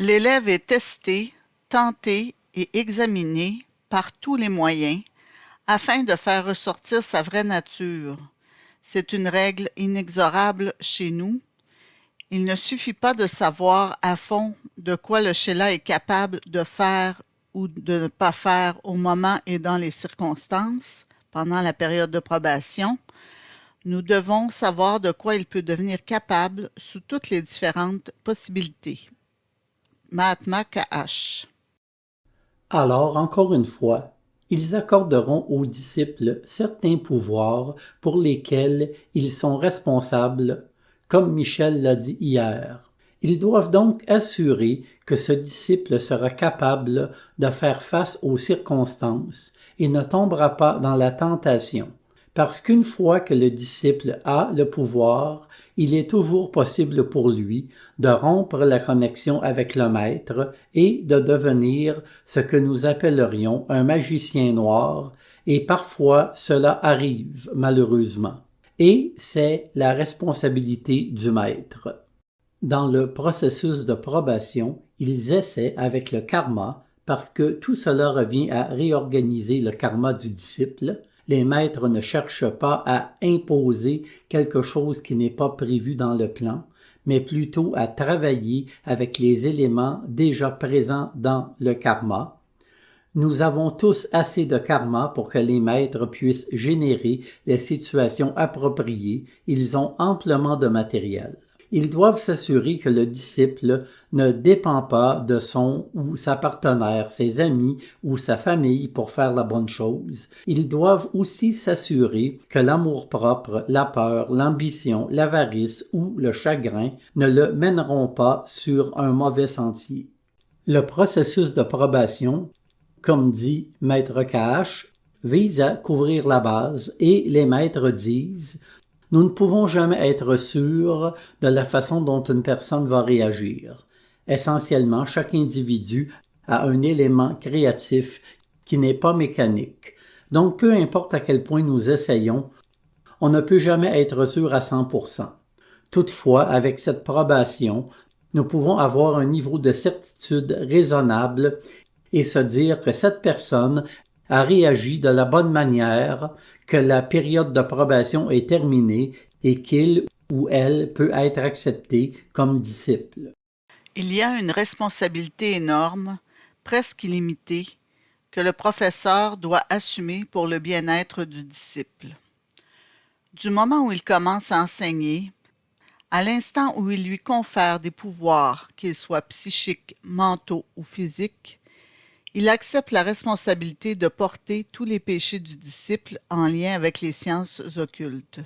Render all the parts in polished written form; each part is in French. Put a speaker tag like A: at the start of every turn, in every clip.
A: L'élève est testé, tenté et examiné par tous les moyens afin de faire ressortir sa vraie nature. C'est une règle inexorable chez nous. Il ne suffit pas de savoir à fond de quoi le Sheila est capable de faire ou de ne pas faire au moment et dans les circonstances pendant la période de probation. Nous devons savoir de quoi il peut devenir capable sous toutes les différentes possibilités. Mahatma K.H.
B: Alors, encore une fois, ils accorderont aux disciples certains pouvoirs pour lesquels ils sont responsables, comme Michel l'a dit hier. Ils doivent donc assurer que ce disciple sera capable de faire face aux circonstances et ne tombera pas dans la tentation. Parce qu'une fois que le disciple a le pouvoir, il est toujours possible pour lui de rompre la connexion avec le maître et de devenir ce que nous appellerions un magicien noir, et parfois cela arrive malheureusement. Et c'est la responsabilité du maître. Dans le processus de probation, ils essaient avec le karma, parce que tout cela revient à réorganiser le karma du disciple. Les maîtres ne cherchent pas à imposer quelque chose qui n'est pas prévu dans le plan, mais plutôt à travailler avec les éléments déjà présents dans le karma. Nous avons tous assez de karma pour que les maîtres puissent générer les situations appropriées. Ils ont amplement de matériel. Ils doivent s'assurer que le disciple ne dépend pas de son ou sa partenaire, ses amis ou sa famille pour faire la bonne chose. Ils doivent aussi s'assurer que l'amour-propre, la peur, l'ambition, l'avarice ou le chagrin ne le mèneront pas sur un mauvais sentier. Le processus de probation, comme dit Maître K.H., vise à couvrir la base et les maîtres disent « Nous ne pouvons jamais être sûrs de la façon dont une personne va réagir. Essentiellement, chaque individu a un élément créatif qui n'est pas mécanique. Donc, peu importe à quel point nous essayons, on ne peut jamais être sûr à 100%. Toutefois, avec cette probation, nous pouvons avoir un niveau de certitude raisonnable et se dire que cette personne a réagi de la bonne manière, que la période de probation est terminée et qu'il ou elle peut être accepté comme disciple.
A: Il y a une responsabilité énorme, presque illimitée, que le professeur doit assumer pour le bien-être du disciple. Du moment où il commence à enseigner, à l'instant où il lui confère des pouvoirs, qu'ils soient psychiques, mentaux ou physiques, il accepte la responsabilité de porter tous les péchés du disciple en lien avec les sciences occultes,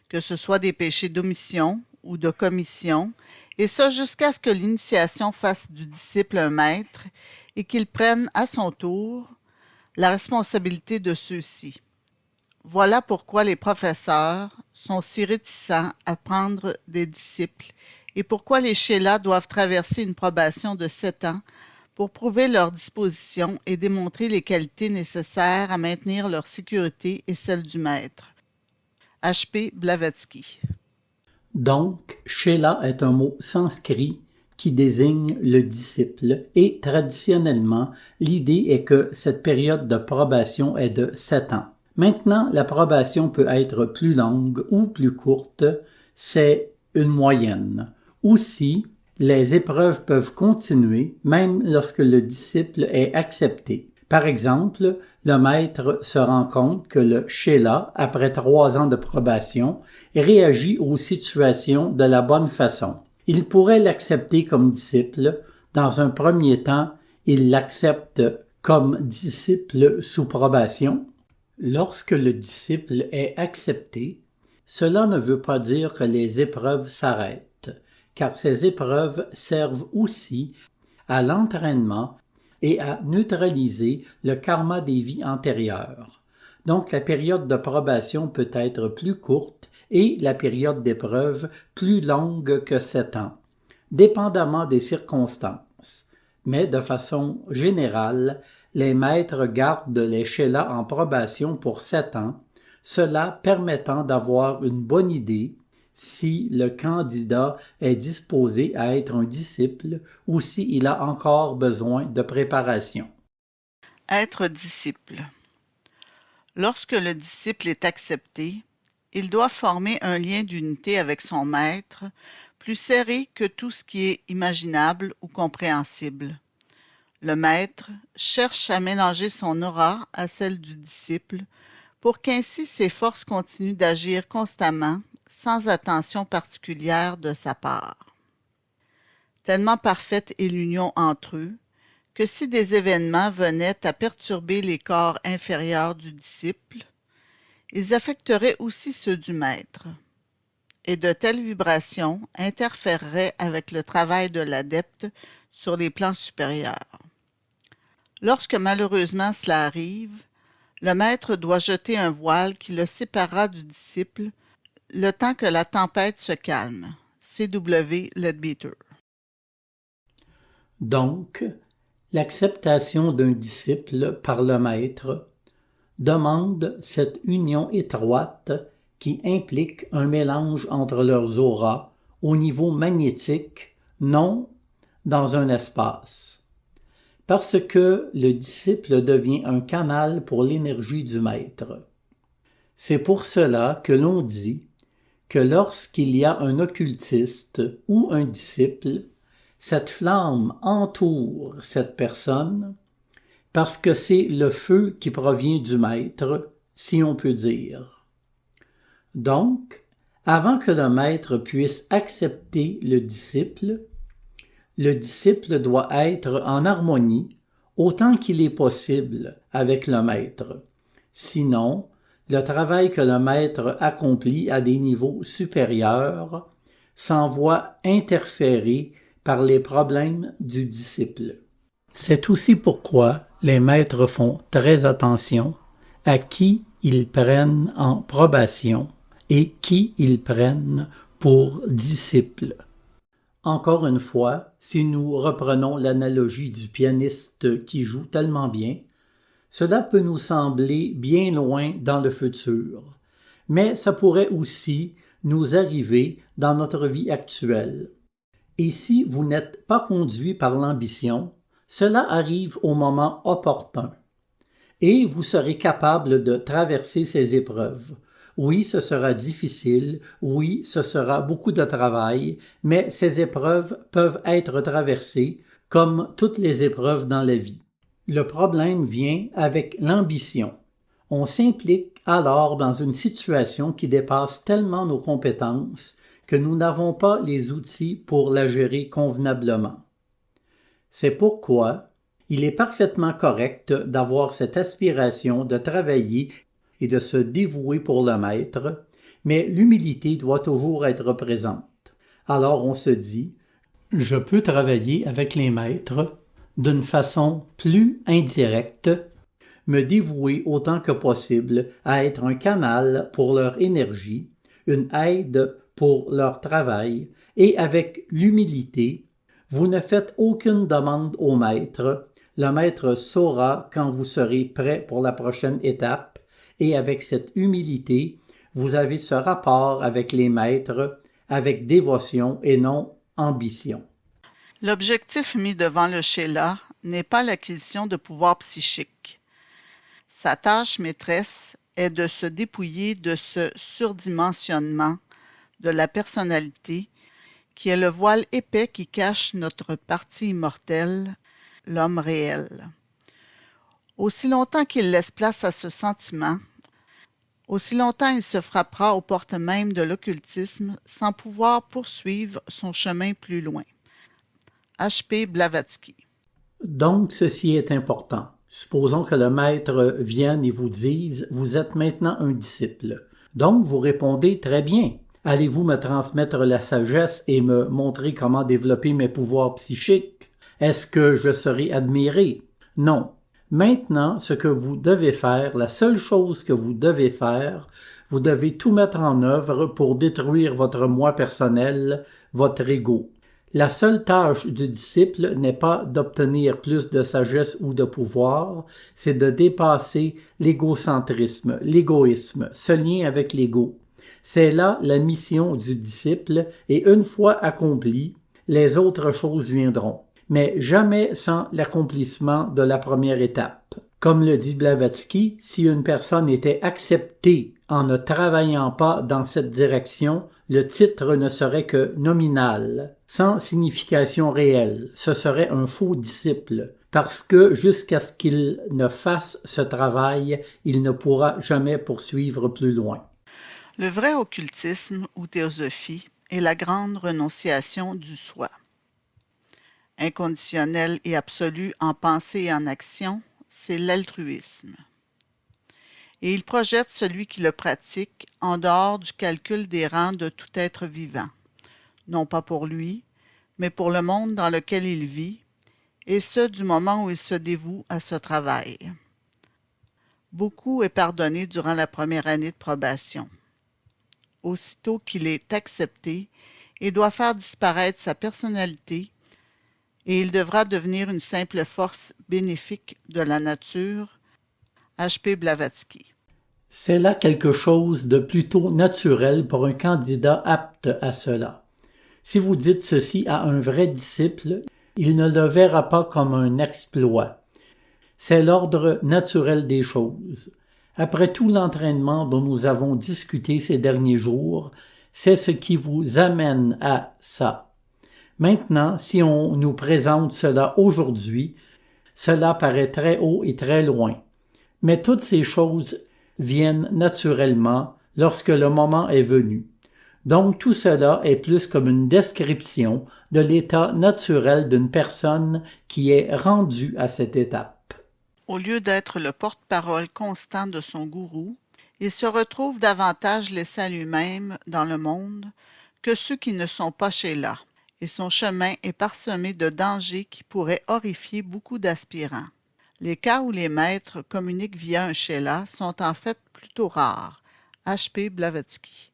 A: que ce soit des péchés d'omission ou de commission, et ça jusqu'à ce que l'initiation fasse du disciple un maître et qu'il prenne à son tour la responsabilité de ceux-ci. Voilà pourquoi les professeurs sont si réticents à prendre des disciples et pourquoi les chélats doivent traverser une probation de 7 ans pour prouver leur disposition et démontrer les qualités nécessaires à maintenir leur sécurité et celle du maître. H.P. Blavatsky.
B: Donc, Sheila est un mot sanskrit qui désigne le disciple et traditionnellement, l'idée est que cette période de probation est de 7 ans. Maintenant, la probation peut être plus longue ou plus courte, c'est une moyenne. Aussi, les épreuves peuvent continuer même lorsque le disciple est accepté. Par exemple, le maître se rend compte que le Sheila, après 3 ans de probation, réagit aux situations de la bonne façon. Il pourrait l'accepter comme disciple. Dans un premier temps, il l'accepte comme disciple sous probation. Lorsque le disciple est accepté, cela ne veut pas dire que les épreuves s'arrêtent, car ces épreuves servent aussi à l'entraînement et à neutraliser le karma des vies antérieures. Donc la période de probation peut être plus courte et la période d'épreuve plus longue que 7 ans, dépendamment des circonstances. Mais de façon générale, les maîtres gardent les chélats en probation pour 7 ans, cela permettant d'avoir une bonne idée si le candidat est disposé à être un disciple ou s'il a encore besoin de préparation.
A: Être disciple. Lorsque le disciple est accepté, il doit former un lien d'unité avec son maître, plus serré que tout ce qui est imaginable ou compréhensible. Le maître cherche à mélanger son aura à celle du disciple pour qu'ainsi ses forces continuent d'agir constamment sans attention particulière de sa part. Tellement parfaite est l'union entre eux que si des événements venaient à perturber les corps inférieurs du disciple, ils affecteraient aussi ceux du maître, et de telles vibrations interféreraient avec le travail de l'adepte sur les plans supérieurs. Lorsque malheureusement cela arrive, le maître doit jeter un voile qui le séparera du disciple le temps que la tempête se calme. C.W. Leadbeater.
B: Donc, l'acceptation d'un disciple par le maître demande cette union étroite qui implique un mélange entre leurs auras au niveau magnétique, non dans un espace. Parce que le disciple devient un canal pour l'énergie du maître. C'est pour cela que l'on dit que lorsqu'il y a un occultiste ou un disciple, cette flamme entoure cette personne parce que c'est le feu qui provient du maître, si on peut dire. Donc, avant que le maître puisse accepter le disciple doit être en harmonie autant qu'il est possible avec le maître. Sinon, le travail que le maître accomplit à des niveaux supérieurs s'en voit interféré par les problèmes du disciple. C'est aussi pourquoi les maîtres font très attention à qui ils prennent en probation et qui ils prennent pour disciples. Encore une fois, si nous reprenons l'analogie du pianiste qui joue tellement bien, cela peut nous sembler bien loin dans le futur, mais ça pourrait aussi nous arriver dans notre vie actuelle. Et si vous n'êtes pas conduit par l'ambition, cela arrive au moment opportun. Et vous serez capable de traverser ces épreuves. Oui, ce sera difficile, oui, ce sera beaucoup de travail, mais ces épreuves peuvent être traversées comme toutes les épreuves dans la vie. Le problème vient avec l'ambition. On s'implique alors dans une situation qui dépasse tellement nos compétences que nous n'avons pas les outils pour la gérer convenablement. C'est pourquoi il est parfaitement correct d'avoir cette aspiration de travailler et de se dévouer pour le maître, mais l'humilité doit toujours être présente. Alors on se dit, je peux travailler avec les maîtres d'une façon plus indirecte, me dévouer autant que possible à être un canal pour leur énergie, une aide pour leur travail, et avec l'humilité, vous ne faites aucune demande au maître, le maître saura quand vous serez prêt pour la prochaine étape, et avec cette humilité, vous avez ce rapport avec les maîtres, avec dévotion et non ambition.
A: L'objectif mis devant le Shéla n'est pas l'acquisition de pouvoirs psychiques. Sa tâche maîtresse est de se dépouiller de ce surdimensionnement de la personnalité qui est le voile épais qui cache notre partie immortelle, l'homme réel. Aussi longtemps qu'il laisse place à ce sentiment, aussi longtemps il se frappera aux portes mêmes de l'occultisme sans pouvoir poursuivre son chemin plus loin. H.P. Blavatsky.
B: Donc, ceci est important. Supposons que le maître vienne et vous dise « Vous êtes maintenant un disciple ». Donc, vous répondez « Très bien. Allez-vous me transmettre la sagesse et me montrer comment développer mes pouvoirs psychiques? Est-ce que je serai admiré? » Non. Maintenant, ce que vous devez faire, la seule chose que vous devez faire, vous devez tout mettre en œuvre pour détruire votre moi personnel, votre ego. La seule tâche du disciple n'est pas d'obtenir plus de sagesse ou de pouvoir, c'est de dépasser l'égocentrisme, l'égoïsme, ce lien avec l'ego. C'est là la mission du disciple, et une fois accomplie, les autres choses viendront, mais jamais sans l'accomplissement de la première étape. Comme le dit Blavatsky, si une personne était acceptée en ne travaillant pas dans cette direction, le titre ne serait que nominal, sans signification réelle. Ce serait un faux disciple, parce que jusqu'à ce qu'il ne fasse ce travail, il ne pourra jamais poursuivre plus loin.
A: Le vrai occultisme ou théosophie est la grande renonciation du soi. Inconditionnel et absolu en pensée et en action, c'est l'altruisme. Et il projette celui qui le pratique en dehors du calcul des rangs de tout être vivant, non pas pour lui, mais pour le monde dans lequel il vit, et ce du moment où il se dévoue à ce travail. Beaucoup est pardonné durant la première année de probation. Aussitôt qu'il est accepté, il doit faire disparaître sa personnalité et il devra devenir une simple force bénéfique de la nature. H.P. Blavatsky.
B: C'est là quelque chose de plutôt naturel pour un candidat apte à cela. Si vous dites ceci à un vrai disciple, il ne le verra pas comme un exploit. C'est l'ordre naturel des choses. Après tout l'entraînement dont nous avons discuté ces derniers jours, c'est ce qui vous amène à ça. Maintenant, si on nous présente cela aujourd'hui, cela paraît très haut et très loin. Mais toutes ces choses viennent naturellement lorsque le moment est venu. Donc tout cela est plus comme une description de l'état naturel d'une personne qui est rendue à cette étape.
A: Au lieu d'être le porte-parole constant de son gourou, il se retrouve davantage laissé à lui-même dans le monde que ceux qui ne sont pas Sheila, et son chemin est parsemé de dangers qui pourraient horrifier beaucoup d'aspirants. Les cas où les maîtres communiquent via un Sheila sont en fait plutôt rares. H.P. Blavatsky.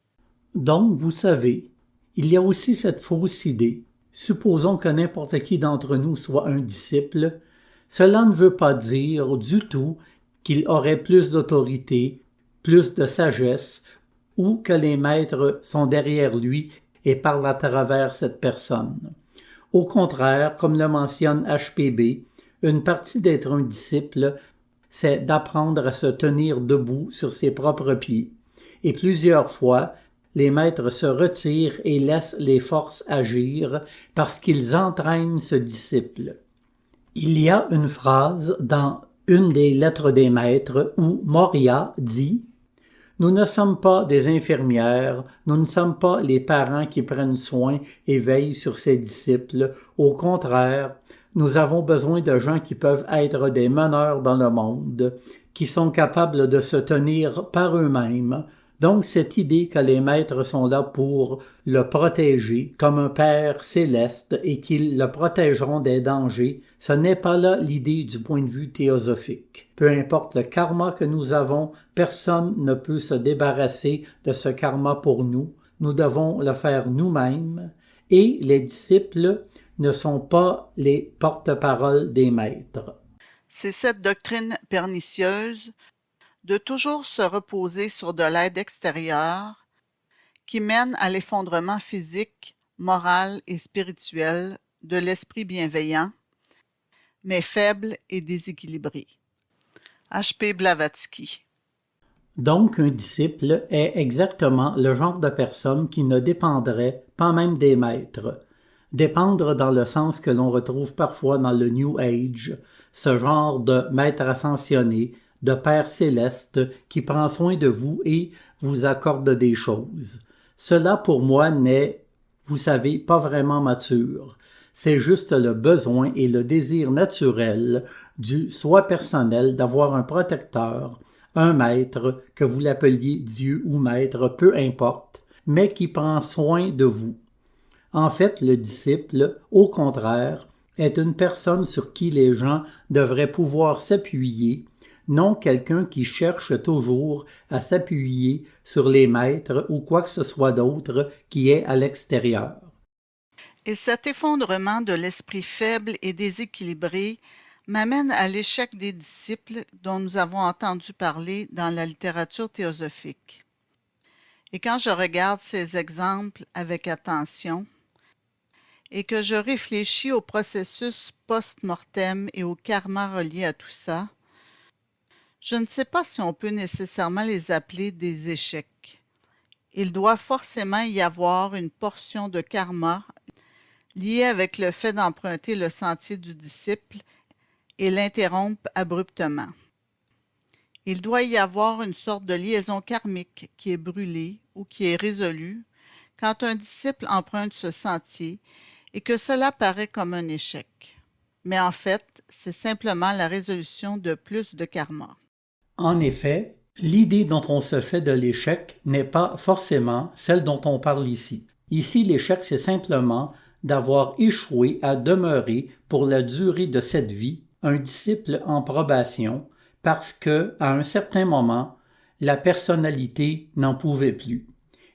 B: Donc, vous savez, il y a aussi cette fausse idée. Supposons que n'importe qui d'entre nous soit un disciple. Cela ne veut pas dire du tout qu'il aurait plus d'autorité, plus de sagesse, ou que les maîtres sont derrière lui et parlent à travers cette personne. Au contraire, comme le mentionne HPB, une partie d'être un disciple, c'est d'apprendre à se tenir debout sur ses propres pieds. Et plusieurs fois, les maîtres se retirent et laissent les forces agir parce qu'ils entraînent ce disciple. Il y a une phrase dans une des lettres des maîtres où Moria dit « Nous ne sommes pas des infirmières, nous ne sommes pas les parents qui prennent soin et veillent sur ses disciples. Au contraire, nous avons besoin de gens qui peuvent être des meneurs dans le monde, qui sont capables de se tenir par eux-mêmes. » Donc cette idée que les maîtres sont là pour le protéger comme un Père céleste et qu'ils le protégeront des dangers, ce n'est pas là l'idée du point de vue théosophique. Peu importe le karma que nous avons, personne ne peut se débarrasser de ce karma pour nous. Nous devons le faire nous-mêmes et les disciples ne sont pas les porte-paroles des maîtres.
A: C'est cette doctrine pernicieuse de toujours se reposer sur de l'aide extérieure qui mène à l'effondrement physique, moral et spirituel de l'esprit bienveillant, mais faible et déséquilibré. H.P. Blavatsky.
B: Donc, un disciple est exactement le genre de personne qui ne dépendrait pas même des maîtres. Dépendre dans le sens que l'on retrouve parfois dans le New Age, ce genre de maître ascensionné, de Père céleste qui prend soin de vous et vous accorde des choses. Cela pour moi n'est, vous savez, pas vraiment mature. C'est juste le besoin et le désir naturel du soi personnel d'avoir un protecteur, un maître, que vous l'appeliez Dieu ou maître, peu importe, mais qui prend soin de vous. En fait, le disciple, au contraire, est une personne sur qui les gens devraient pouvoir s'appuyer, non quelqu'un qui cherche toujours à s'appuyer sur les maîtres ou quoi que ce soit d'autre qui est à l'extérieur.
A: Et cet effondrement de l'esprit faible et déséquilibré m'amène à l'échec des disciples dont nous avons entendu parler dans la littérature théosophique. Et quand je regarde ces exemples avec attention et que je réfléchis au processus post-mortem et au karma relié à tout ça, je ne sais pas si on peut nécessairement les appeler des échecs. Il doit forcément y avoir une portion de karma liée avec le fait d'emprunter le sentier du disciple et l'interrompre abruptement. Il doit y avoir une sorte de liaison karmique qui est brûlée ou qui est résolue quand un disciple emprunte ce sentier et que cela paraît comme un échec. Mais en fait, c'est simplement la résolution de plus de karma.
B: En effet, l'idée dont on se fait de l'échec n'est pas forcément celle dont on parle ici. Ici, l'échec, c'est simplement d'avoir échoué à demeurer pour la durée de cette vie un disciple en probation parce que, à un certain moment, la personnalité n'en pouvait plus.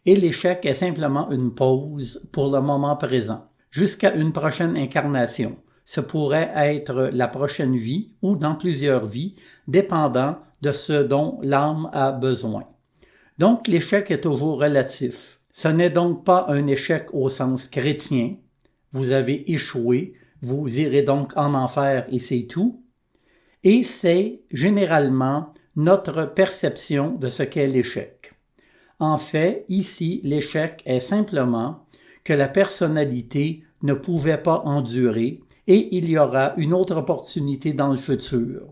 B: Et l'échec est simplement une pause pour le moment présent, jusqu'à une prochaine incarnation. Ce pourrait être la prochaine vie ou dans plusieurs vies, dépendant de ce dont l'âme a besoin. Donc l'échec est toujours relatif. Ce n'est donc pas un échec au sens chrétien. Vous avez échoué, vous irez donc en enfer et c'est tout. Et c'est généralement notre perception de ce qu'est l'échec. En fait, ici, l'échec est simplement que la personnalité ne pouvait pas endurer et il y aura une autre opportunité dans le futur.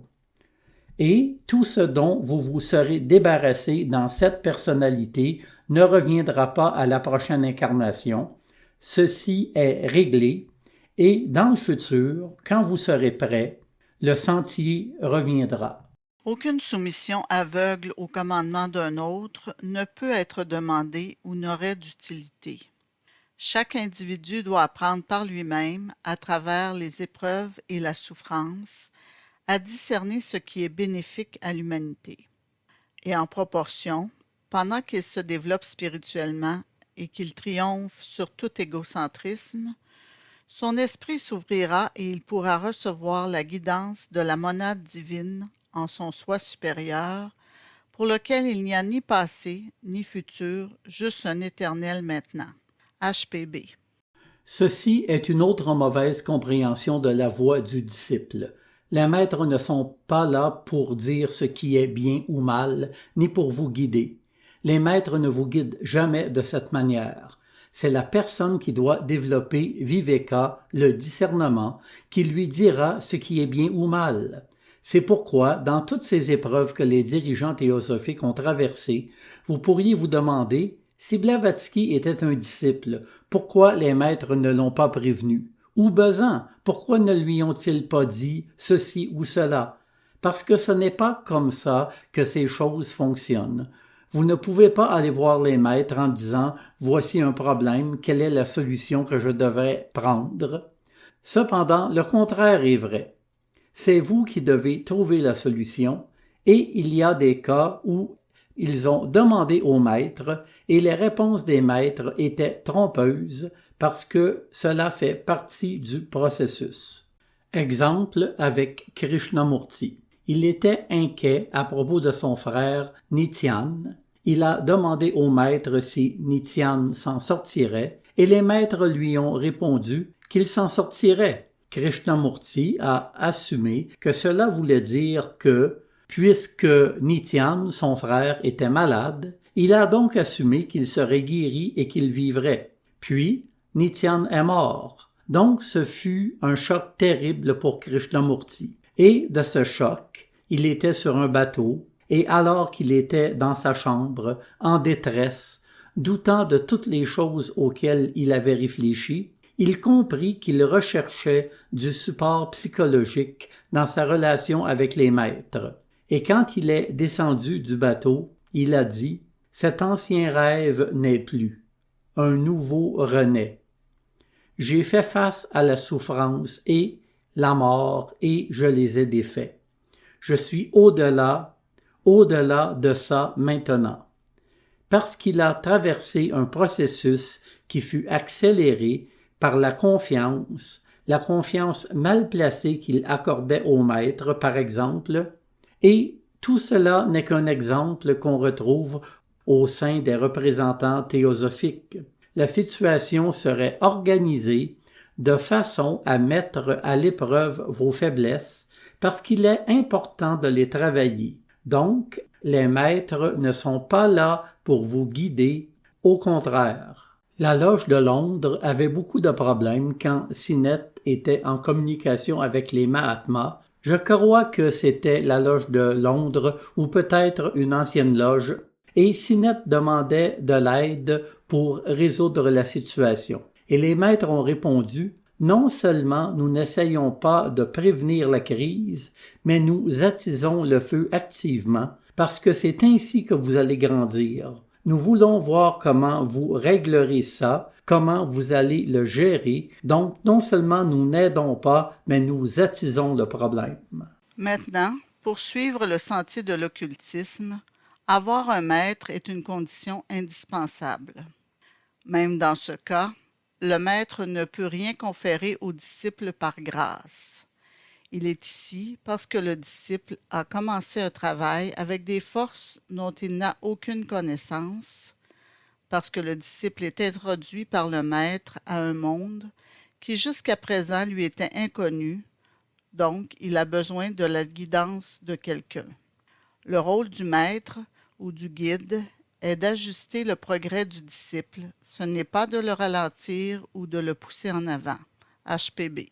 B: Et tout ce dont vous vous serez débarrassé dans cette personnalité ne reviendra pas à la prochaine incarnation. Ceci est réglé et dans le futur, quand vous serez prêt, le sentier reviendra.
A: Aucune soumission aveugle au commandement d'un autre ne peut être demandée ou n'aurait d'utilité. Chaque individu doit apprendre par lui-même, à travers les épreuves et la souffrance, à discerner ce qui est bénéfique à l'humanité. Et en proportion, pendant qu'il se développe spirituellement et qu'il triomphe sur tout égocentrisme, son esprit s'ouvrira et il pourra recevoir la guidance de la monade divine en son soi supérieur, pour lequel il n'y a ni passé ni futur, juste un éternel maintenant. HPB.
B: Ceci est une autre mauvaise compréhension de la voie du disciple. Les maîtres ne sont pas là pour dire ce qui est bien ou mal, ni pour vous guider. Les maîtres ne vous guident jamais de cette manière. C'est la personne qui doit développer viveka, le discernement, qui lui dira ce qui est bien ou mal. C'est pourquoi, dans toutes ces épreuves que les dirigeants théosophiques ont traversées, vous pourriez vous demander, si Blavatsky était un disciple, pourquoi les maîtres ne l'ont pas prévenu? Ou Bezan, pourquoi ne lui ont-ils pas dit ceci ou cela? Parce que ce n'est pas comme ça que ces choses fonctionnent. Vous ne pouvez pas aller voir les maîtres en disant « Voici un problème, quelle est la solution que je devrais prendre? » Cependant, le contraire est vrai. C'est vous qui devez trouver la solution, et il y a des cas où ils ont demandé aux maîtres et les réponses des maîtres étaient trompeuses parce que cela fait partie du processus. Exemple avec Krishnamurti. Il était inquiet à propos de son frère Nityan. Il a demandé aux maîtres si Nityan s'en sortirait et les maîtres lui ont répondu qu'il s'en sortirait. Krishnamurti a assumé que cela voulait dire que, puisque Nityan, son frère, était malade, il a donc assumé qu'il serait guéri et qu'il vivrait. Puis, Nityan est mort. Donc ce fut un choc terrible pour Krishnamurti. Et de ce choc, il était sur un bateau, et alors qu'il était dans sa chambre, en détresse, doutant de toutes les choses auxquelles il avait réfléchi, il comprit qu'il recherchait du support psychologique dans sa relation avec les maîtres. Et quand il est descendu du bateau, il a dit « Cet ancien rêve n'est plus. Un nouveau renaît. J'ai fait face à la souffrance et la mort et je les ai défaits. Je suis au-delà de ça maintenant. » Parce qu'il a traversé un processus qui fut accéléré par la confiance mal placée qu'il accordait au maître, par exemple, et tout cela n'est qu'un exemple qu'on retrouve au sein des représentants théosophiques. La situation serait organisée de façon à mettre à l'épreuve vos faiblesses parce qu'il est important de les travailler. Donc, les maîtres ne sont pas là pour vous guider, au contraire. La loge de Londres avait beaucoup de problèmes quand Sinnett était en communication avec les Mahatmas. Je crois que c'était la loge de Londres ou peut-être une ancienne loge, et Sinnett demandait de l'aide pour résoudre la situation. Et les maîtres ont répondu: non seulement nous n'essayons pas de prévenir la crise, mais nous attisons le feu activement, parce que c'est ainsi que vous allez grandir. Nous voulons voir comment vous réglerez ça, comment vous allez le gérer. Donc, non seulement nous n'aidons pas, mais nous attisons le problème.
A: Maintenant, pour suivre le sentier de l'occultisme, avoir un maître est une condition indispensable. Même dans ce cas, le maître ne peut rien conférer au disciple par grâce. Il est ici parce que le disciple a commencé un travail avec des forces dont il n'a aucune connaissance, parce que le disciple est introduit par le maître à un monde qui jusqu'à présent lui était inconnu, donc il a besoin de la guidance de quelqu'un. Le rôle du maître ou du guide est d'ajuster le progrès du disciple, ce n'est pas de le ralentir ou de le pousser en avant. HPB.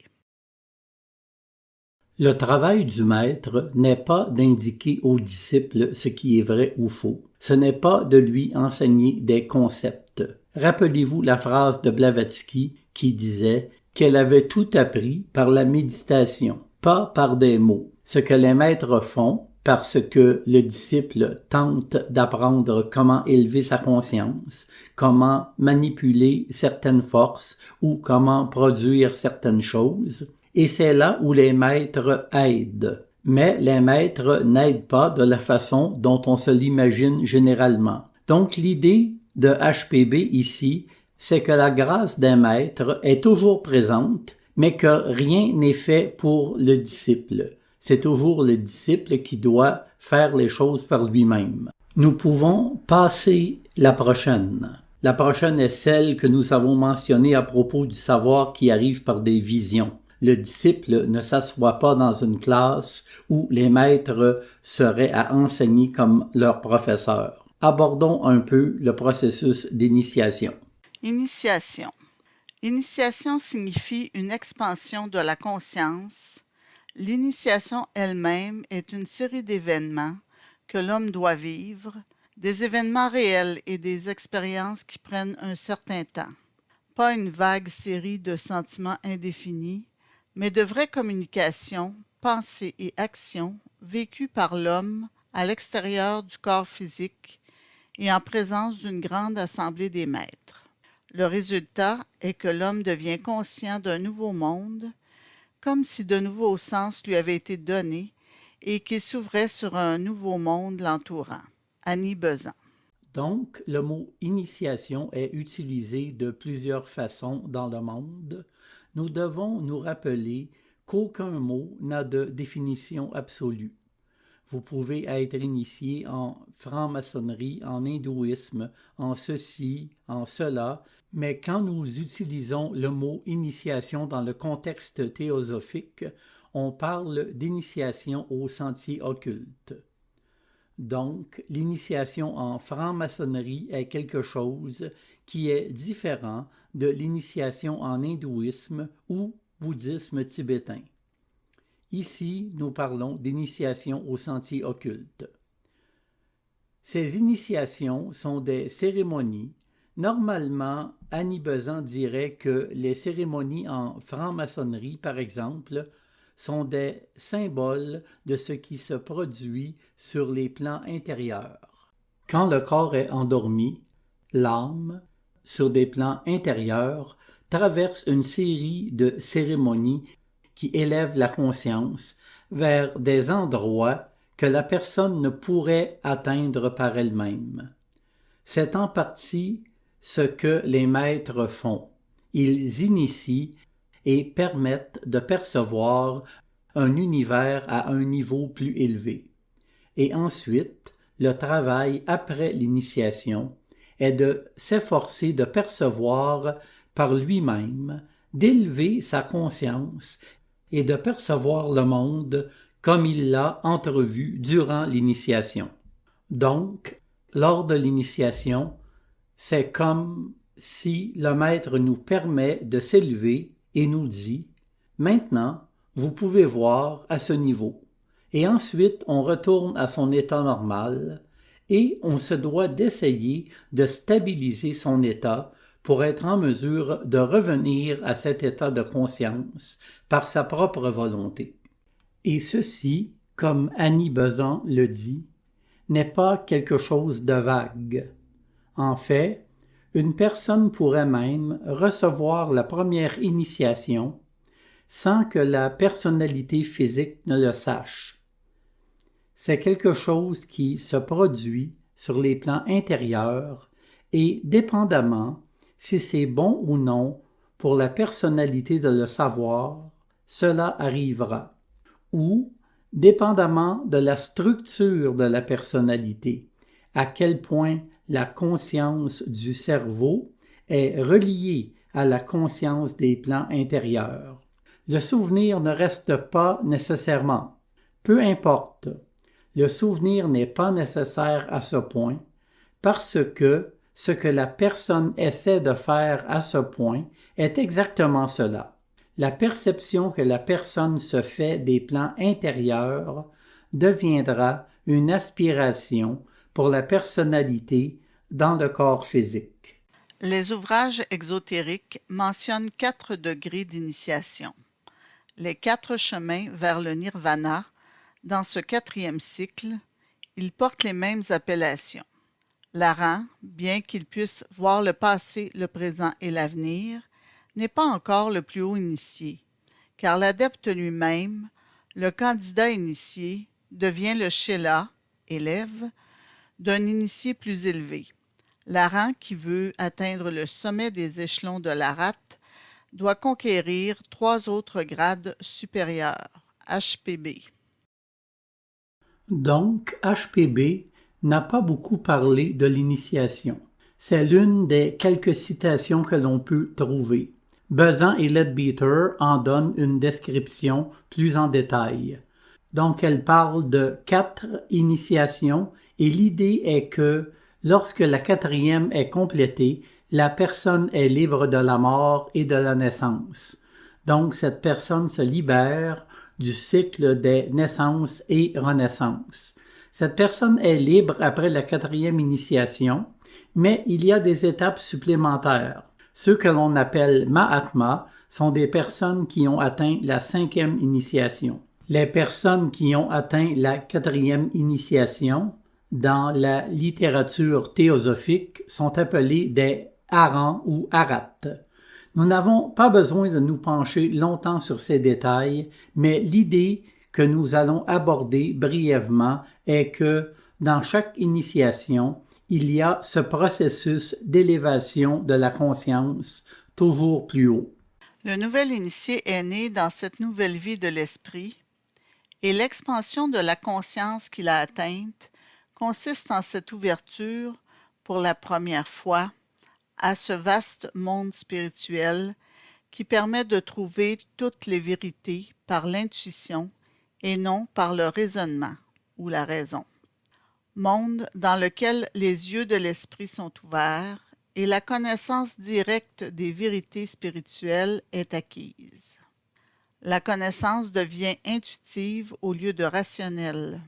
B: Le travail du maître n'est pas d'indiquer au disciple ce qui est vrai ou faux. Ce n'est pas de lui enseigner des concepts. Rappelez-vous la phrase de Blavatsky qui disait qu'elle avait tout appris par la méditation, pas par des mots. Ce que les maîtres font, parce que le disciple tente d'apprendre comment élever sa conscience, comment manipuler certaines forces ou comment produire certaines choses, et c'est là où les maîtres aident. Mais les maîtres n'aident pas de la façon dont on se l'imagine généralement. Donc l'idée de HPB ici, c'est que la grâce d'un maître est toujours présente, mais que rien n'est fait pour le disciple. C'est toujours le disciple qui doit faire les choses par lui-même. Nous pouvons passer la prochaine. La prochaine est celle que nous avons mentionnée à propos du savoir qui arrive par des visions. Le disciple ne s'assoit pas dans une classe où les maîtres seraient à enseigner comme leur professeur. Abordons un peu le processus d'initiation.
A: Initiation. Initiation signifie une expansion de la conscience. L'initiation elle-même est une série d'événements que l'homme doit vivre, des événements réels et des expériences qui prennent un certain temps. Pas une vague série de sentiments indéfinis, mais de vraies communications, pensées et actions vécues par l'homme à l'extérieur du corps physique et en présence d'une grande assemblée des maîtres. Le résultat est que l'homme devient conscient d'un nouveau monde, comme si de nouveaux sens lui avaient été donnés et qu'il s'ouvrait sur un nouveau monde l'entourant. Annie Besant.
B: Donc, le mot « initiation » est utilisé de plusieurs façons dans le monde. Nous devons nous rappeler qu'aucun mot n'a de définition absolue. Vous pouvez être initié en franc-maçonnerie, en hindouisme, en ceci, en cela, mais quand nous utilisons le mot « initiation » dans le contexte théosophique, on parle d'initiation au sentier occulte. Donc, l'initiation en franc-maçonnerie est quelque chose qui est différent de l'initiation en hindouisme ou bouddhisme tibétain. Ici, nous parlons d'initiation au sentier occulte. Ces initiations sont des cérémonies. Normalement, Annie Besant dirait que les cérémonies en franc-maçonnerie, par exemple, sont des symboles de ce qui se produit sur les plans intérieurs. Quand le corps est endormi, l'âme, sur des plans intérieurs, traverse une série de cérémonies qui élèvent la conscience vers des endroits que la personne ne pourrait atteindre par elle-même. C'est en partie ce que les maîtres font. Ils initient et permettent de percevoir un univers à un niveau plus élevé. Et ensuite, le travail après l'initiation est de s'efforcer de percevoir par lui-même, d'élever sa conscience et de percevoir le monde comme il l'a entrevu durant l'initiation. Donc, lors de l'initiation, c'est comme si le maître nous permet de s'élever et nous dit « Maintenant, vous pouvez voir à ce niveau ». Et ensuite, on retourne à son état normal et on se doit d'essayer de stabiliser son état pour être en mesure de revenir à cet état de conscience par sa propre volonté. Et ceci, comme Annie Besant le dit, n'est pas quelque chose de vague. En fait, une personne pourrait même recevoir la première initiation sans que la personnalité physique ne le sache. C'est quelque chose qui se produit sur les plans intérieurs et dépendamment si c'est bon ou non pour la personnalité de le savoir, cela arrivera. Ou, dépendamment de la structure de la personnalité, à quel point la conscience du cerveau est reliée à la conscience des plans intérieurs. Le souvenir ne reste pas nécessairement. Peu importe, le souvenir n'est pas nécessaire à ce point, parce que ce que la personne essaie de faire à ce point est exactement cela. La perception que la personne se fait des plans intérieurs deviendra une aspiration pour la personnalité dans le corps physique.
A: Les ouvrages exotériques mentionnent 4 degrés d'initiation. Les 4 chemins vers le nirvana, dans ce 4e cycle, ils portent les mêmes appellations. L'Aran, bien qu'il puisse voir le passé, le présent et l'avenir, n'est pas encore le plus haut initié, car l'adepte lui-même, le candidat initié, devient le Shela, élève, d'un initié plus élevé. L'Aran, qui veut atteindre le sommet des échelons de l'Arat, doit conquérir 3 autres grades supérieurs, HPB.
B: Donc, HPB n'a pas beaucoup parlé de l'initiation. C'est l'une des quelques citations que l'on peut trouver. Besant et Leadbeater en donnent une description plus en détail. Donc, elle parle de 4 initiations et l'idée est que lorsque la 4e est complétée, la personne est libre de la mort et de la naissance. Donc, cette personne se libère du cycle des naissances et renaissances. Cette personne est libre après la 4e initiation, mais il y a des étapes supplémentaires. Ceux que l'on appelle Mahatma sont des personnes qui ont atteint la 5e initiation. Les personnes qui ont atteint la 4e initiation dans la littérature théosophique sont appelées des Arahants ou Arhats. Nous n'avons pas besoin de nous pencher longtemps sur ces détails, mais l'idée que nous allons aborder brièvement est que dans chaque initiation, il y a ce processus d'élévation de la conscience toujours plus haut.
A: Le nouvel initié est né dans cette nouvelle vie de l'esprit et l'expansion de la conscience qu'il a atteinte consiste en cette ouverture, pour la première fois, à ce vaste monde spirituel qui permet de trouver toutes les vérités par l'intuition et non par le raisonnement ou la raison. Monde dans lequel les yeux de l'esprit sont ouverts et la connaissance directe des vérités spirituelles est acquise. La connaissance devient intuitive au lieu de rationnelle.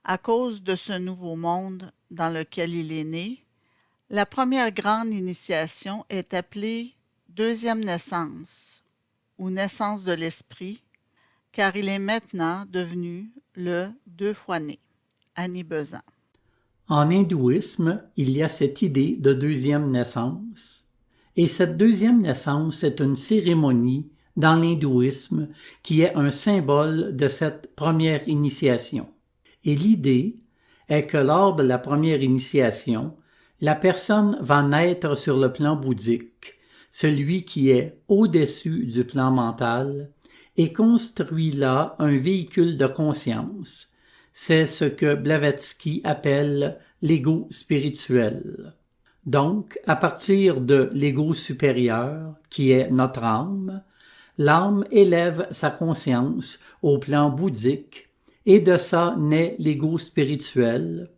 A: À cause de ce nouveau monde dans lequel il est né, la première grande initiation est appelée deuxième naissance ou naissance de l'esprit, car il est maintenant devenu le 2 fois né. Annie Besant.
B: En hindouisme, il y a cette idée de deuxième naissance, et cette deuxième naissance est une cérémonie dans l'hindouisme qui est un symbole de cette première initiation. Et l'idée est que lors de la première initiation, la personne va naître sur le plan bouddhique, celui qui est au-dessus du plan mental, et construit là un véhicule de conscience, c'est ce que Blavatsky appelle l'ego spirituel. Donc, à partir de l'ego supérieur, qui est notre âme, l'âme élève sa conscience au plan bouddhique, et de ça naît l'ego spirituel,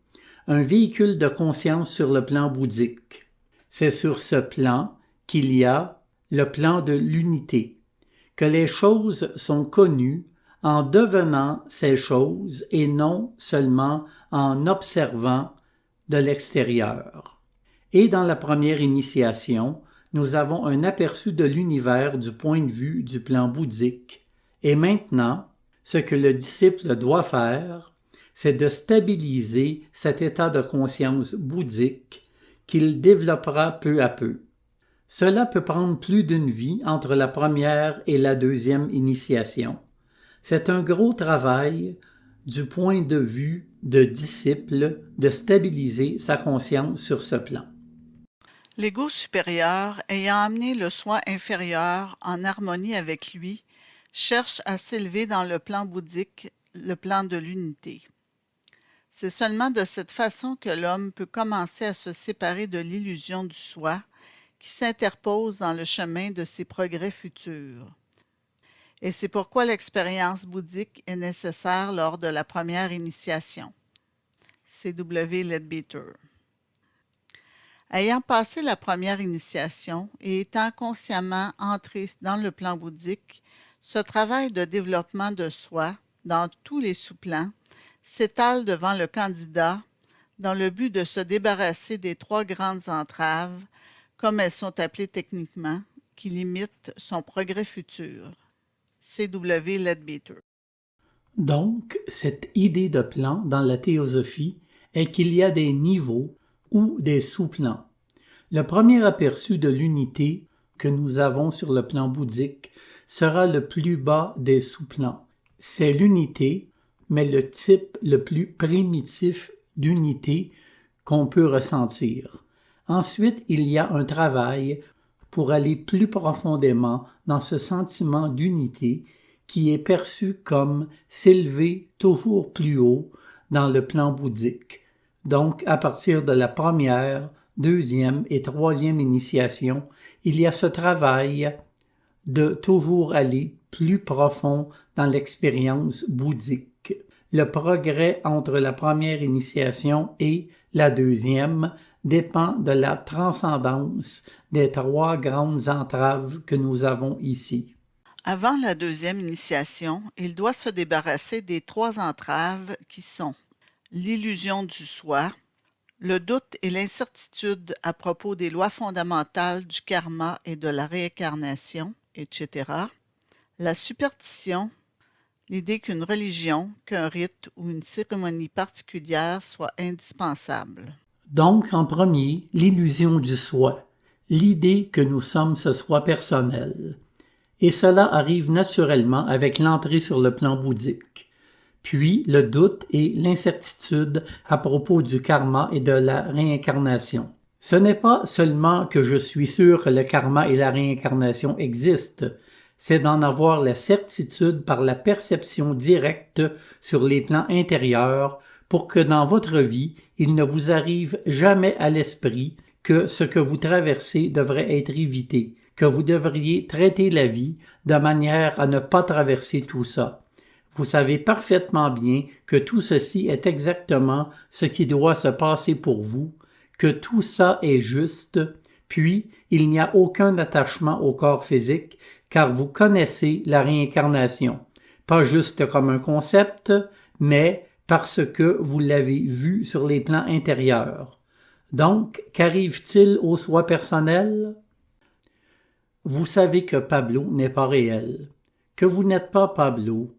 B: un véhicule de conscience sur le plan bouddhique. C'est sur ce plan qu'il y a le plan de l'unité, que les choses sont connues en devenant ces choses et non seulement en observant de l'extérieur. Et dans la première initiation, nous avons un aperçu de l'univers du point de vue du plan bouddhique. Et maintenant, ce que le disciple doit faire, c'est de stabiliser cet état de conscience bouddhique qu'il développera peu à peu. Cela peut prendre plus d'une vie entre la première et la deuxième initiation. C'est un gros travail du point de vue de disciple de stabiliser sa conscience sur ce plan.
A: L'ego supérieur, ayant amené le soi inférieur en harmonie avec lui, cherche à s'élever dans le plan bouddhique, le plan de l'unité. C'est seulement de cette façon que l'homme peut commencer à se séparer de l'illusion du soi qui s'interpose dans le chemin de ses progrès futurs. Et c'est pourquoi l'expérience bouddhique est nécessaire lors de la première initiation. C.W. Leadbeater. Ayant passé la première initiation et étant consciemment entré dans le plan bouddhique, ce travail de développement de soi, dans tous les sous-plans, s'étale devant le candidat dans le but de se débarrasser des 3 grandes entraves, comme elles sont appelées techniquement, qui limitent son progrès futur. C.W. Leadbeater.
B: Donc, cette idée de plan dans la théosophie est qu'il y a des niveaux ou des sous-plans. Le premier aperçu de l'unité que nous avons sur le plan bouddhique sera le plus bas des sous-plans. C'est l'unité, mais le type le plus primitif d'unité qu'on peut ressentir. Ensuite, il y a un travail pour aller plus profondément dans ce sentiment d'unité qui est perçu comme s'élever toujours plus haut dans le plan bouddhique. Donc, à partir de la première, deuxième et troisième initiation, il y a ce travail de toujours aller plus profond dans l'expérience bouddhique. Le progrès entre la première initiation et la deuxième dépend de la transcendance des 3 grandes entraves que nous avons ici.
A: Avant la deuxième initiation, il doit se débarrasser des 3 entraves qui sont l'illusion du soi, le doute et l'incertitude à propos des lois fondamentales du karma et de la réincarnation, etc., la superstition, l'idée qu'une religion, qu'un rite ou une cérémonie particulière soit indispensable.
B: Donc, en premier, l'illusion du soi, l'idée que nous sommes ce soi personnel. Et cela arrive naturellement avec l'entrée sur le plan bouddhique. Puis, le doute et l'incertitude à propos du karma et de la réincarnation. Ce n'est pas seulement que je suis sûr que le karma et la réincarnation existent, c'est d'en avoir la certitude par la perception directe sur les plans intérieurs pour que dans votre vie, il ne vous arrive jamais à l'esprit que ce que vous traversez devrait être évité, que vous devriez traiter la vie de manière à ne pas traverser tout ça. Vous savez parfaitement bien que tout ceci est exactement ce qui doit se passer pour vous, que tout ça est juste, puis il n'y a aucun attachement au corps physique, car vous connaissez la réincarnation, pas juste comme un concept, mais parce que vous l'avez vu sur les plans intérieurs. Donc, qu'arrive-t-il au soi personnel? Vous savez que Pablo n'est pas réel, que vous n'êtes pas Pablo,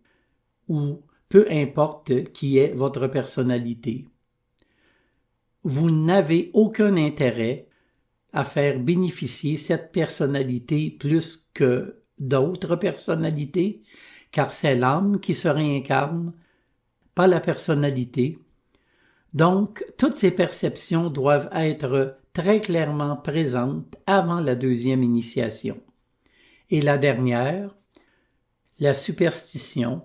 B: ou peu importe qui est votre personnalité. Vous n'avez aucun intérêt à faire bénéficier cette personnalité plus que d'autres personnalités, car c'est l'âme qui se réincarne, pas la personnalité. Donc, toutes ces perceptions doivent être très clairement présentes avant la deuxième initiation. Et la dernière, la superstition,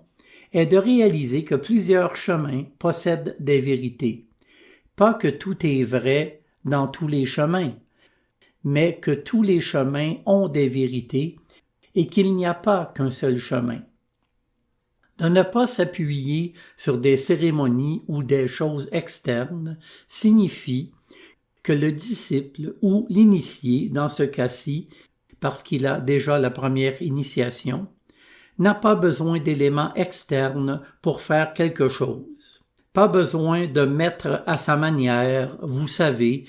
B: est de réaliser que plusieurs chemins possèdent des vérités. Pas que tout est vrai dans tous les chemins, mais que tous les chemins ont des vérités et qu'il n'y a pas qu'un seul chemin. De ne pas s'appuyer sur des cérémonies ou des choses externes signifie que le disciple ou l'initié, dans ce cas-ci, parce qu'il a déjà la première initiation, n'a pas besoin d'éléments externes pour faire quelque chose. Pas besoin de mettre à sa manière, vous savez,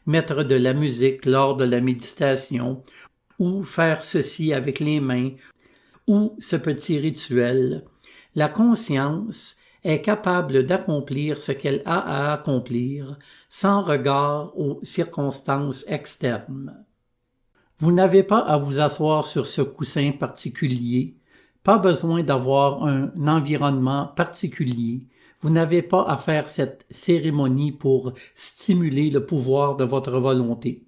B: mettre de la musique lors de la méditation, ou faire ceci avec les mains, ou ce petit rituel. La conscience est capable d'accomplir ce qu'elle a à accomplir sans regard aux circonstances externes. Vous n'avez pas à vous asseoir sur ce coussin particulier, pas besoin d'avoir un environnement particulier. Vous n'avez pas à faire cette cérémonie pour stimuler le pouvoir de votre volonté.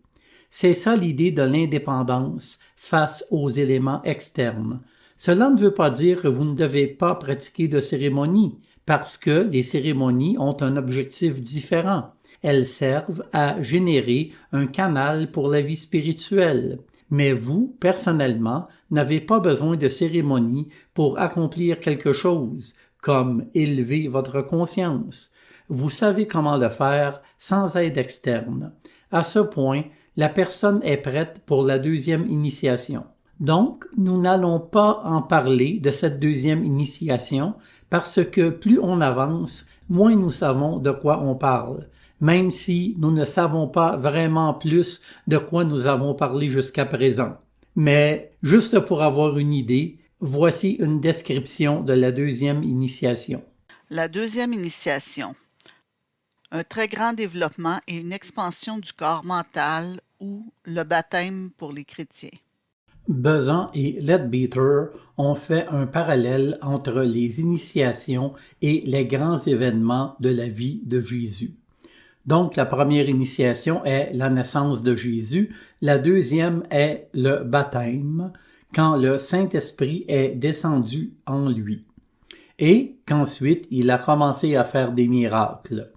B: C'est ça l'idée de l'indépendance face aux éléments externes. Cela ne veut pas dire que vous ne devez pas pratiquer de cérémonies, parce que les cérémonies ont un objectif différent. Elles servent à générer un canal pour la vie spirituelle. Mais vous, personnellement, n'avez pas besoin de cérémonies pour accomplir quelque chose, comme élever votre conscience. Vous savez comment le faire sans aide externe. À ce point, la personne est prête pour la deuxième initiation. Donc, nous n'allons pas en parler de cette deuxième initiation parce que plus on avance, moins nous savons de quoi on parle, même si nous ne savons pas vraiment plus de quoi nous avons parlé jusqu'à présent. Mais, juste pour avoir une idée, voici une description de la deuxième initiation.
A: La deuxième initiation. Un très grand développement et une expansion du corps mental ou le baptême pour les chrétiens.
B: Besant et Leadbeater ont fait un parallèle entre les initiations et les grands événements de la vie de Jésus. Donc, la première initiation est la naissance de Jésus, la deuxième est le baptême, quand le Saint-Esprit est descendu en lui, et qu'ensuite il a commencé à faire des miracles.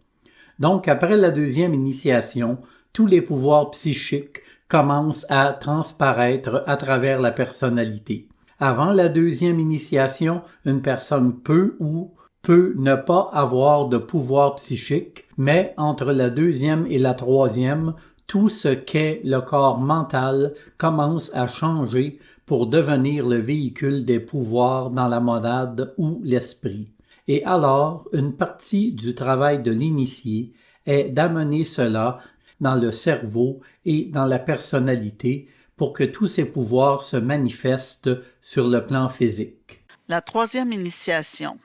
B: Donc, après la deuxième initiation, tous les pouvoirs psychiques commencent à transparaître à travers la personnalité. Avant la deuxième initiation, une personne peut ou peut ne pas avoir de pouvoir psychique, mais entre la deuxième et la troisième, tout ce qu'est le corps mental commence à changer pour devenir le véhicule des pouvoirs dans la monade ou l'esprit. Et alors, une partie du travail de l'initié est d'amener cela dans le cerveau et dans la personnalité pour que tous ces pouvoirs se manifestent sur le plan physique.
A: La troisième initiation.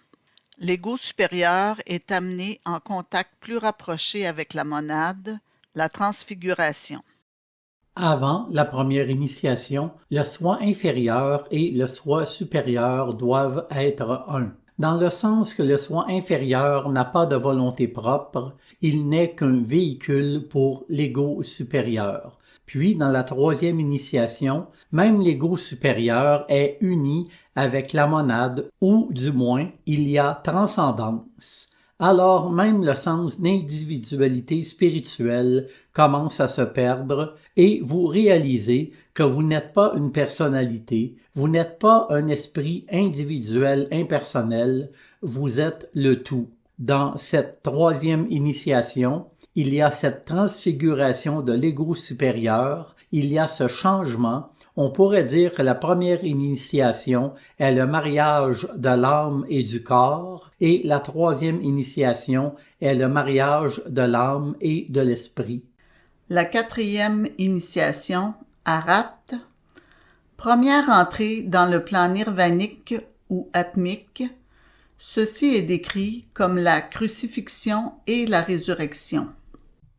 A: L'ego supérieur est amené en contact plus rapproché avec la monade, la transfiguration.
B: Avant la première initiation, le soi inférieur et le soi supérieur doivent être un. Dans le sens que le soi inférieur n'a pas de volonté propre, il n'est qu'un véhicule pour l'ego supérieur. Puis, dans la troisième initiation, même l'ego supérieur est uni avec la monade, ou du moins, il y a transcendance. Alors même le sens d'individualité spirituelle commence à se perdre et vous réalisez que vous n'êtes pas une personnalité, vous n'êtes pas un esprit individuel impersonnel, vous êtes le tout. Dans cette troisième initiation, il y a cette transfiguration de l'ego supérieur, il y a ce changement. On pourrait dire que la première initiation est le mariage de l'âme et du corps, et la troisième initiation est le mariage de l'âme et de l'esprit.
A: La quatrième initiation, Arat, première entrée dans le plan nirvanique ou atmique. Ceci est décrit comme la crucifixion et la résurrection.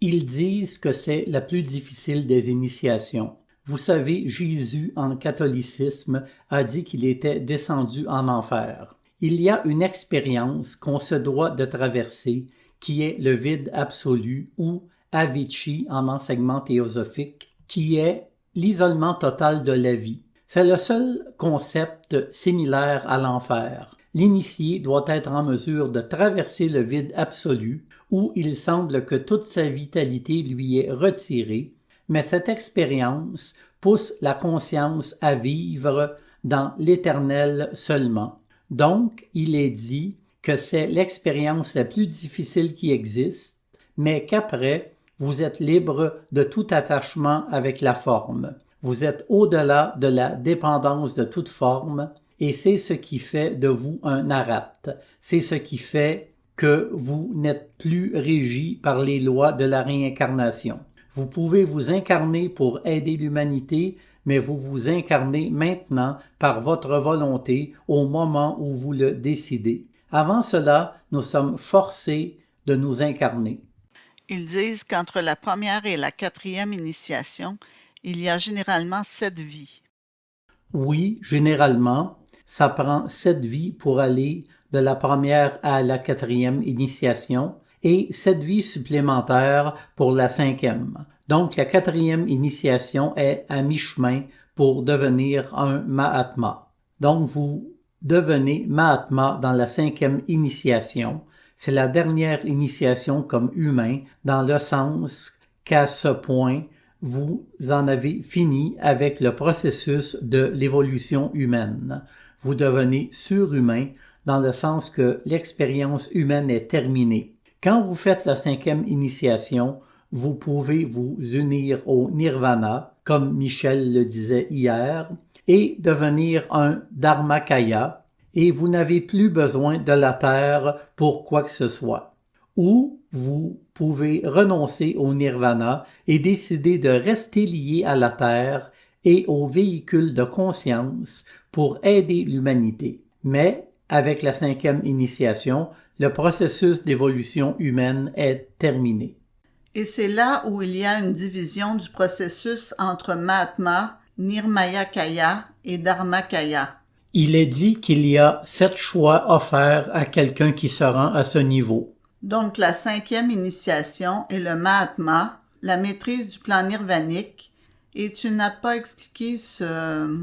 B: Ils disent que c'est la plus difficile des initiations. Vous savez, Jésus, en catholicisme, a dit qu'il était descendu en enfer. Il y a une expérience qu'on se doit de traverser, qui est le vide absolu, ou Avicii en enseignement théosophique, qui est l'isolement total de la vie. C'est le seul concept similaire à l'enfer. l'initié doit être en mesure de traverser le vide absolu où il semble que toute sa vitalité lui est retirée, mais cette expérience pousse la conscience à vivre dans l'éternel seulement. Donc, il est dit que c'est l'expérience la plus difficile qui existe, mais qu'après, vous êtes libre de tout attachement avec la forme. Vous êtes au-delà de la dépendance de toute forme, et c'est ce qui fait de vous un arhat. C'est ce qui fait que vous n'êtes plus régi par les lois de la réincarnation. Vous pouvez vous incarner pour aider l'humanité, mais vous vous incarnez maintenant par votre volonté au moment où vous le décidez. Avant cela, nous sommes forcés de nous incarner.
A: Ils disent qu'entre la première et la quatrième initiation, il y a généralement 7 vies.
B: Oui, généralement, ça prend 7 vies pour aller de la première à la quatrième initiation et 7 vies supplémentaires pour la cinquième. Donc, la quatrième initiation est à mi-chemin pour devenir un Mahatma. Donc, vous devenez Mahatma dans la cinquième initiation. C'est la dernière initiation comme humain, dans le sens qu'à ce point, vous en avez fini avec le processus de l'évolution humaine. Vous devenez surhumain, dans le sens que l'expérience humaine est terminée. Quand vous faites la cinquième initiation, vous pouvez vous unir au nirvana, comme Michel le disait hier, et devenir un dharmakaya, et vous n'avez plus besoin de la terre pour quoi que ce soit. Ou vous pouvez renoncer au nirvana et décider de rester lié à la terre et au véhicule de conscience pour aider l'humanité. Mais, avec la cinquième initiation, le processus d'évolution humaine est terminé.
A: Et c'est là où il y a une division du processus entre Mahatma, Nirmayakaya et Dharmakaya.
B: Il est dit qu'il y a 7 choix offerts à quelqu'un qui se rend à ce niveau.
A: Donc la cinquième initiation est le Mahatma, la maîtrise du plan nirvanique, et tu n'as pas expliqué ce...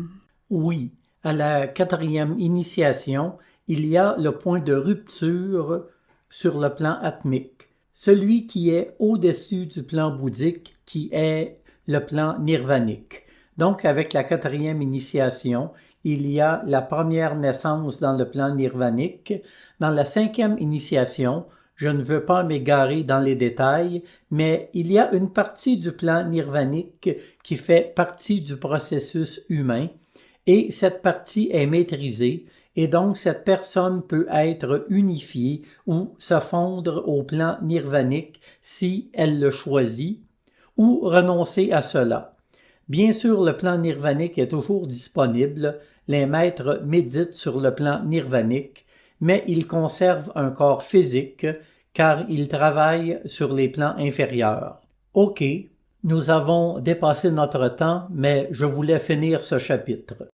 B: Oui, à la quatrième initiation, il y a le point de rupture sur le plan atmique, celui qui est au-dessus du plan bouddhique, qui est le plan nirvanique. Donc, avec la quatrième initiation, il y a la première naissance dans le plan nirvanique. Dans la cinquième initiation, je ne veux pas m'égarer dans les détails, mais il y a une partie du plan nirvanique qui fait partie du processus humain, et cette partie est maîtrisée, et donc cette personne peut être unifiée ou se fondre au plan nirvanique si elle le choisit, ou renoncer à cela. Bien sûr, le plan nirvanique est toujours disponible, les maîtres méditent sur le plan nirvanique, mais ils conservent un corps physique car ils travaillent sur les plans inférieurs. OK, nous avons dépassé notre temps, mais je voulais finir ce chapitre.